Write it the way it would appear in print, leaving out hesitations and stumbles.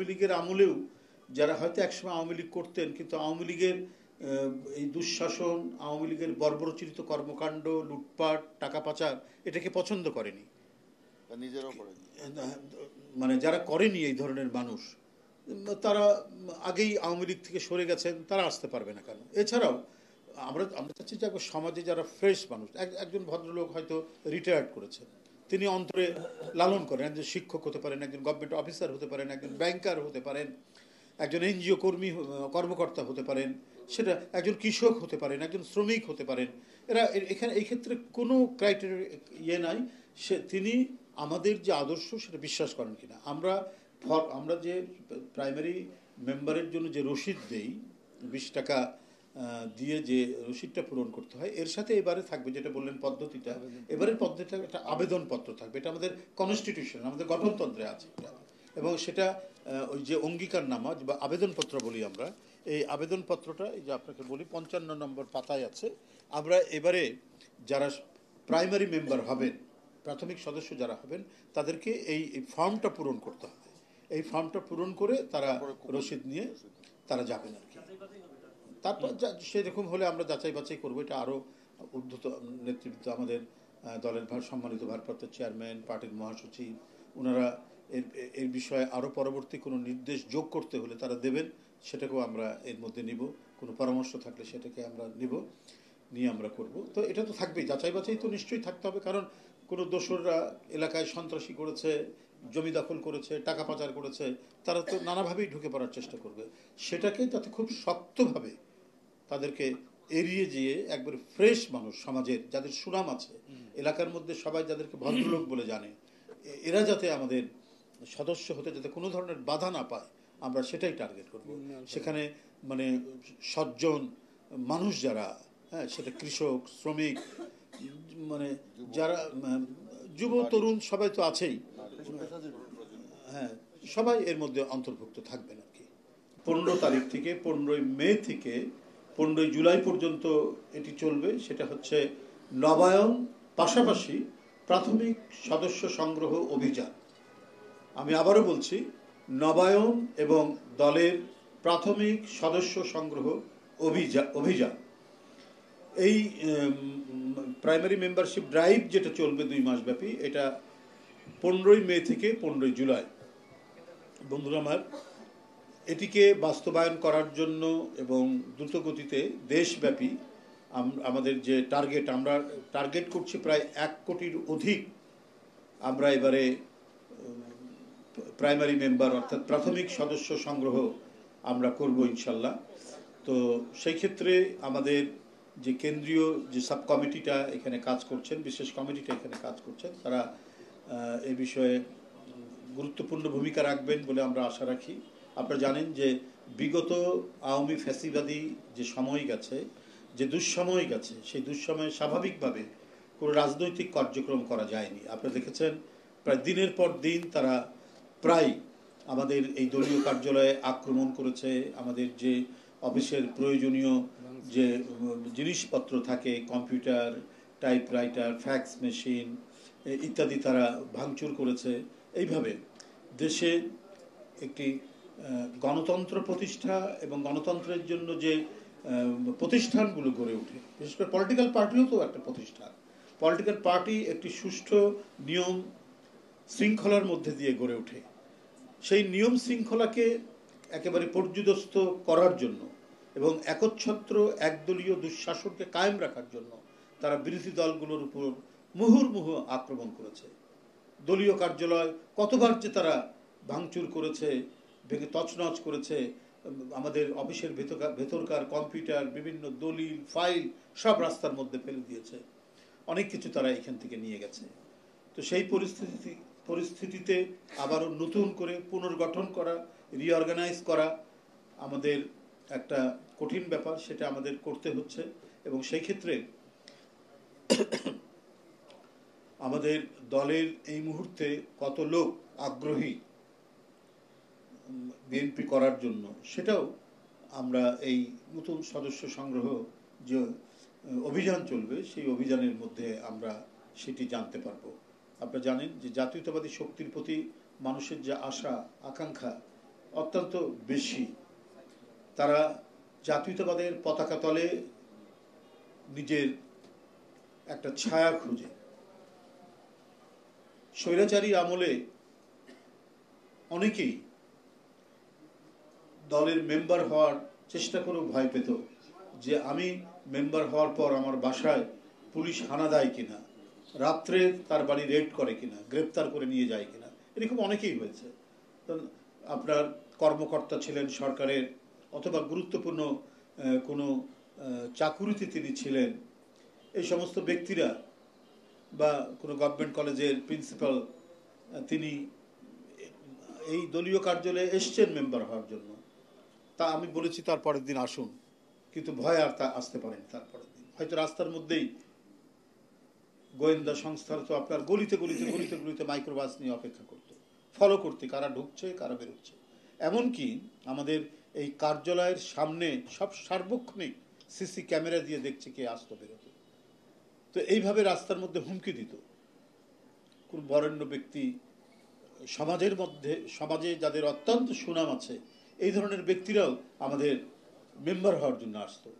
আওয়ামী লীগের আমলেও যারা হয়তো একসময় আওয়ামী লীগ করতেন, কিন্তু আওয়ামী লীগের এই দুঃশাসন, আওয়ামী লীগের বর্বরচিত কর্মকাণ্ড, লুটপাট, টাকা পাচার, এটাকে পছন্দ করেনি, নিজেরাও করেনি। মানে যারা করেনি এই ধরনের মানুষ, তারা আগেই আওয়ামী লীগ থেকে সরে গেছেন, তারা আসতে পারবে না কেন? এছাড়াও আমরা চাচ্ছি যে সমাজে যারা ফ্রেশ মানুষ, একজন ভদ্রলোক হয়তো রিটায়ার্ড করেছেন, তিনি অন্তরে লালন করেন, একজন শিক্ষক হতে পারেন, একজন গভর্নমেন্ট অফিসার হতে পারেন, একজন ব্যাংকার হতে পারেন, একজন এনজিও কর্মকর্তা হতে পারেন, সেটা একজন কৃষক হতে পারেন, একজন শ্রমিক হতে পারেন। এরা এখানে এই ক্ষেত্রে কোনো ক্রাইটেরিয়া নাই তিনি আমাদের যে আদর্শ সেটা বিশ্বাস করেন কিনা। আমরা যে প্রাইমারি মেম্বারের জন্য যে রসিদ দেই, 20 টাকা দিয়ে যে রসিদটা পূরণ করতে হয়, এর সাথে এবারে থাকবে যেটা বললেন পদ্ধতিটা, এবারের পদ্ধতিটা একটা আবেদনপত্র থাকবে। এটা আমাদের কনস্টিটিউশন, আমাদের গঠনতন্ত্রে আছে এবং সেটা ওই যে অঙ্গীকারনামা বা আবেদনপত্র বলি আমরা, এই আবেদনপত্রটা এই যে আপনাকে বলি 55 নম্বর পাতায় আছে। আমরা এবারে যারা প্রাইমারি মেম্বার হবেন, প্রাথমিক সদস্য যারা হবেন, তাদেরকে এই ফর্মটা পূরণ করতে হবে। এই ফর্মটা পূরণ করে তারা রসিদ নিয়ে তারা যাবেন আর কি। তারপর সেরকম হলে আমরা যাচাই বাছাই করবো। এটা আরও ঊর্ধ্বত নেতৃত্ব, আমাদের দলের সম্মানিত ভারপ্রাপ্ত চেয়ারম্যান, পার্টির মহাসচিব, ওনারা এর বিষয়ে আরও পরবর্তী কোনো নির্দেশ যোগ করতে হলে তারা দেবেন, সেটাকেও আমরা এর মধ্যে নিব। কোনো পরামর্শ থাকলে সেটাকে আমরা নিয়ে আমরা করব। তো এটা তো থাকবেই, যাচাই বাছাই তো নিশ্চয়ই থাকতে হবে, কারণ কোনো দোসররা এলাকায় সন্ত্রাসী করেছে, জমি দখল করেছে, টাকা পাচার করেছে, তারা তো নানাভাবেই ঢুকে পড়ার চেষ্টা করবে। সেটাকে যাতে খুব শক্তভাবে তাদেরকে এড়িয়ে গিয়ে একবার ফ্রেশ মানুষ, সমাজের যাদের সুনাম আছে, এলাকার মধ্যে সবাই যাদেরকে ভদ্রলোক বলে জানে, এরা যাতে আমাদের সদস্য হতে যাতে কোনো ধরনের বাধা না পায়, আমরা সেটাই টার্গেট করব। সেখানে মানে সজ্জন মানুষ যারা, হ্যাঁ, সেটা কৃষক, শ্রমিক, মানে যারা যুব তরুণ সবাই তো আছেই, হ্যাঁ, সবাই এর মধ্যে অন্তর্ভুক্ত থাকবেন আর কি। 15 তারিখ থেকে 15 মে থেকে 15 জুলাই পর্যন্ত এটি চলবে। সেটা হচ্ছে নবায়ন পাশাপাশি প্রাথমিক সদস্য সংগ্রহ অভিযান। আমি আবারও বলছি, নবায়ন এবং দলের প্রাথমিক সদস্য সংগ্রহ অভিযান। এই প্রাইমারি মেম্বারশিপ ড্রাইভ যেটা চলবে 2 মাস ব্যাপী, এটা 15 মে থেকে 15 জুলাই। বন্ধুরা আমার, এটিকে বাস্তবায়ন করার জন্য এবং দ্রুতগতিতে দেশব্যাপী আমাদের যে টার্গেট, আমরা টার্গেট করছি প্রায় 1 কোটির অধিক আমরা এবারে প্রাইমারি মেম্বার অর্থাৎ প্রাথমিক সদস্য সংগ্রহ আমরা করব ইনশাল্লাহ। তো সেই ক্ষেত্রে আমাদের যে কেন্দ্রীয় যে সাব কমিটিটা এখানে কাজ করছেন, বিশেষ কমিটিটা এখানে কাজ করছেন, তারা এই বিষয়ে গুরুত্বপূর্ণ ভূমিকা রাখবেন বলে আমরা আশা রাখি। আপনারা জানেন যে বিগত আওয়ামী ফ্যাসিবাদী যে সময় গেছে, যে দুঃসময় গেছে, সেই দুঃসময়ে স্বাভাবিকভাবে কোনো রাজনৈতিক কার্যক্রম করা যায়নি। আপনারা দেখেছেন প্রায় দিনের পর দিন তারা প্রায় আমাদের এই দলীয় কার্যালয়ে আক্রমণ করেছে, আমাদের যে অফিসের প্রয়োজনীয় যে জিনিসপত্র থাকে, কম্পিউটার, টাইপরাইটার, ফ্যাক্স মেশিন ইত্যাদি তারা ভাঙচুর করেছে। এইভাবে দেশে একটি গণতন্ত্র প্রতিষ্ঠা এবং গণতন্ত্রের জন্য যে প্রতিষ্ঠানগুলো গড়ে ওঠে, বিশেষ করে পলিটিক্যাল পার্টিও তো একটা প্রতিষ্ঠান। পলিটিক্যাল পার্টি একটি সুষ্ঠু নিয়ম শৃঙ্খলার মধ্যে দিয়ে গড়ে ওঠে। সেই নিয়ম শৃঙ্খলাকে একেবারে পর্যুদস্ত করার জন্য এবং একচ্ছত্র একদলীয় দুঃশাসনকে কায়েম রাখার জন্য তারা বিরোধী দলগুলোর উপর মুহুর্মুহু আক্রমণ করেছে। দলীয় কার্যালয় কতবার যে তারা ভাঙচুর করেছে, ভেঙে তছনছ করেছে, আমাদের অফিসের ভেতরকার কম্পিউটার, বিভিন্ন দলিল, ফাইল সব রাস্তার মধ্যে ফেলে দিয়েছে। অনেক কিছু তারা এখান থেকে নিয়ে গেছে। তো সেই পরিস্থিতিতে আবারও নতুন করে পুনর্গঠন করা, রিঅর্গানাইজ করা আমাদের একটা কঠিন ব্যাপার, সেটা আমাদের করতে হচ্ছে। এবং সেই ক্ষেত্রে আমাদের দলের এই মুহূর্তে কত লোক আগ্রহী বিএনপি করার জন্য, সেটাও আমরা এই নতুন সদস্য সংগ্রহ যে অভিযান চলবে, সেই অভিযানের মধ্যে আমরা সেটি জানতে পারবো। আপনারা জানেন যে জাতীয়তাবাদী শক্তির প্রতি মানুষের যে আশা আকাঙ্ক্ষা, অত্যন্ত বেশি। তারা জাতীয়তাবাদের পতাকা তলে নিজের একটা ছায়া খুঁজে। স্বৈরাচারী আমলে অনেকেই দলের মেম্বার হওয়ার চেষ্টা করেও ভয় পেত যে আমি মেম্বার হওয়ার পর আমার বাসায় পুলিশ হানা দেয় কিনা, রাত্রে তার বাড়ি রেড করে কিনা, গ্রেপ্তার করে নিয়ে যায় কিনা। এরকম অনেকেই হয়েছে। আপনার কর্মকর্তা ছিলেন সরকারের, অথবা গুরুত্বপূর্ণ কোনো চাকুরিতে তিনি ছিলেন, এই সমস্ত ব্যক্তিরা, বা কোনো গভর্নমেন্ট কলেজের প্রিন্সিপাল, তিনি এই দলীয় কার্যালয়ে এসছেন মেম্বার হওয়ার জন্য। তা আমি বলেছি তার পরের দিন আসুন, কিন্তু ভয় আর তা আসতে পারেন। তারপরের দিন হয়তো রাস্তার মধ্যেই গোয়েন্দা সংস্থার তো আপনার গলিতে গলিতে গলিতে গলিতে মাইক্রোবাস নিয়ে অপেক্ষা করতো, ফলো করতে কারা ঢুকছে কারা বেরোচ্ছে। এমনকি আমাদের এই কার্যালয়ের সামনে সব সার্বক্ষণিক সিসি ক্যামেরা দিয়ে দেখছে কে আসতো বেরোতো। তো এইভাবে রাস্তার মধ্যে হুমকি দিত। কোন বরেণ্য ব্যক্তি, সমাজের মধ্যে, সমাজে যাদের অত্যন্ত সুনাম আছে, এই ধরনের ব্যক্তিরাও আমাদের মেম্বার হওয়ার জন্য আসতো।